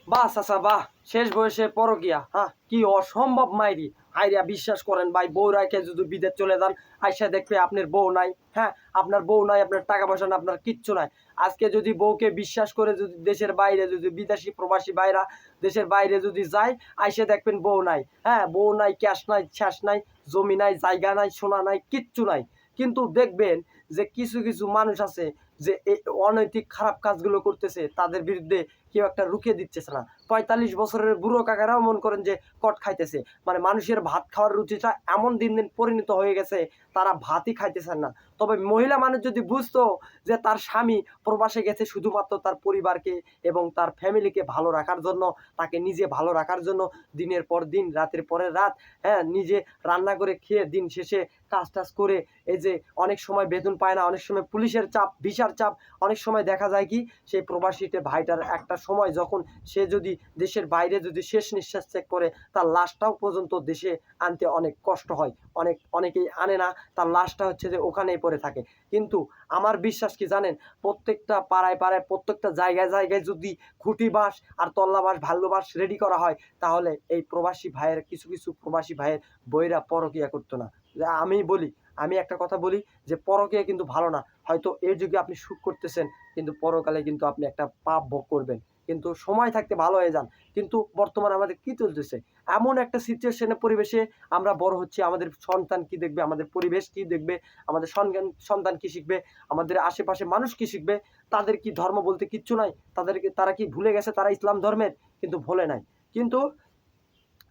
বাহ চাচা বাহ, শেষ বয়সে পরকিয়া, হ্যাঁ কি অসম্ভব মাইরি। হাইরিয়া বিশ্বাস করেন ভাই, বউ রাখে যদি বিদেশ চলে যান, আইসা দেখবে আপনার বউ নাই। হ্যাঁ, আপনার বউ নাই, আপনার টাকা পয়সা না, আপনার কিচ্ছু নাই। আজকে যদি বউকে বিশ্বাস করে যদি দেশের বাইরে যদি বিদেশি প্রবাসী ভাইরা দেশের বাইরে যদি যায়, আইসে দেখবেন বউ নাই। হ্যাঁ, বউ নাই, ক্যাশ নাই, শ্বাস নাই, জমি নাই, জায়গা নাই, সোনা নাই, কিচ্ছু নাই। কিন্তু দেখবেন যে কিছু কিছু মানুষ আছে যে এই অনৈতিক খারাপ কাজগুলো করতেছে, তাদের বিরুদ্ধে কেউ একটা রুখে দিচ্ছেছে না। ৪৫ বছরের বুড়ো কাকারাও মন করেন যে কট খাইতেছে। মানে মানুষের ভাত খাওয়ার রুচিটা এমন দিন দিন পরিণত হয়ে গেছে, তারা ভাতই খাইতেছেন না। তবে মহিলা মানুষ যদি বুঝতো যে তার স্বামী প্রবাসে গেছে শুধুমাত্র তার পরিবারকে এবং তার ফ্যামিলিকে ভালো রাখার জন্য, তাকে নিজে ভালো রাখার জন্য, দিনের পর দিন রাতের পরে রাত, হ্যাঁ নিজে রান্না করে খেয়ে দিন শেষে কাজ টাজ করে, এই যে অনেক সময় বেতন পায় না, অনেক সময় পুলিশের চাপ, ভিসার চাপ, অনেক সময় দেখা যায় কি সেই প্রবাসীতে ভাইটার একটা সময় যখন সে যদি দেশের বাইরে যদি শেষ নিঃশ্বাস ত্যাগ করে, তার লাশটাও পর্যন্ত দেশে আনতে অনেক কষ্ট হয়। অনেকেই আনে না, তার লাশটা হচ্ছে যে ওখানেই পড়ে থাকে। কিন্তু আমার বিশ্বাস কি জানেন, প্রত্যেকটা পাড়ায় পাড়ায় প্রত্যেকটা জায়গায় জায়গায় যদি খুঁটি বাঁশ আর তল্লা বাঁশ ভাল্লো বাঁশ রেডি করা হয়, তাহলে এই প্রবাসী ভাইয়ের কিছু কিছু প্রবাসী ভাইয়ের বইরা পরকিয়া করতো না। আমি বলি, আমি একটা কথা বলি যে পরকিয়া কিন্তু ভালো না। হয়তো এই যুগে আপনি সুখ করতেছেন, কিন্তু পরকালে কিন্তু আপনি একটা পাপ ভোগ করবেন। কিন্তু সময় থাকতে ভালো হয়ে যান। কিন্তু বর্তমানে আমাদের কি চলতেছে, এমন একটা সিচুয়েশনে পরিবেশে আমরা বড় হচ্ছি। আমাদের সন্তান কি দেখবে, আমাদের পরিবেশ কি দেখবে, আমাদের সন্তান কি শিখবে, আমাদের আশেপাশে মানুষ কি শিখবে, তাদের কি ধর্ম বলতে কিচ্ছু নাই, তারা কি ভুলে গেছে তারা ইসলাম ধর্মের? কিন্তু ভুলে নাই। কিন্তু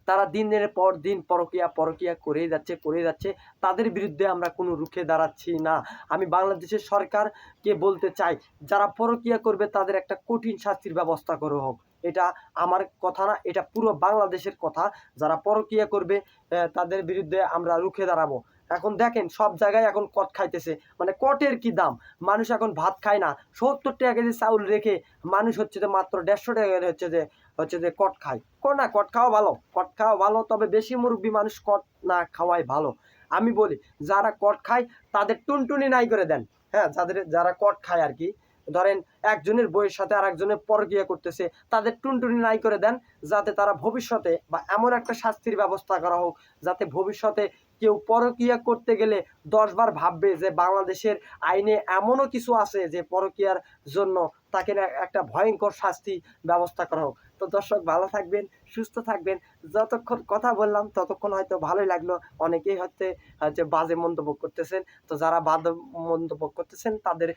তারা দিনের পর দিন পরকিয়া পরকিয়া করেই যাচ্ছে। তাদের বিরুদ্ধে আমরা কোনো রুখে দাঁড়াচ্ছি না। আমি বাংলাদেশের সরকারকে বলতে চাই, যারা পরকিয়া করবে তাদের একটা কঠিন শাস্তির ব্যবস্থা করা হোক। এটা আমার কথা না, এটা পুরো বাংলাদেশের কথা। যারা পরকিয়া করবে তাদের বিরুদ্ধে আমরা রুখে দাঁড়াবো। এখন দেখেন সব জায়গায় এখন কট খাইতেছে, মানে কটের কি দাম। মানুষ এখন ভাত খায় না, ৭০ টাকা কেজি চাউল রেখে মানুষ হচ্ছে যে মাত্র ১৫০ টাকা হচ্ছে যে কট খায়। না, কট খাওয়া ভালো, কট খাওয়া ভালো, তবে বেশি মুরব্বী মানুষ কট না খাওয়াই ভালো। আমি বলি, যারা কট খায় তাদের টুনটুনি নাই করে দেন। হ্যাঁ, যারা কট খায় আর কি, ধরেন একজনের বইয়ের সাথে আর একজনের পরকিয়া করতেছে, তাদের টুনটুনি নাই করে দেন, যাতে তারা ভবিষ্যতে বা এমন একটা শাস্তির ব্যবস্থা করা হোক যাতে ভবিষ্যতে কেউ পরকিয়া করতে গেলে ১০ বার ভাববে যে বাংলাদেশের আইনে এমনও কিছু আছে যে পরকিয়ার জন্য তাকে একটা ভয়ঙ্কর শাস্তি ব্যবস্থা করা হোক। তো দর্শক ভালো থাকবেন, সুস্থ থাকবেন। যতক্ষণ কথা বললাম ততক্ষণ হয়তো ভালোই লাগলো। অনেকেই হচ্ছে বাজে মন্তব্য করতেছেন। তো যারা মন্তব্য করতেছেন তাদের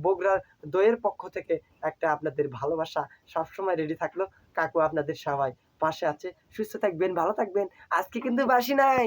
বগুড়ার দইয়ের পক্ষ থেকে একটা আপনাদের ভালোবাসা সবসময় রেডি থাকলো। কাকু আপনাদের সবাই পাশে আছে। সুস্থ থাকবেন, ভালো থাকবেন। আজকে কিন্তু বাসি নাই।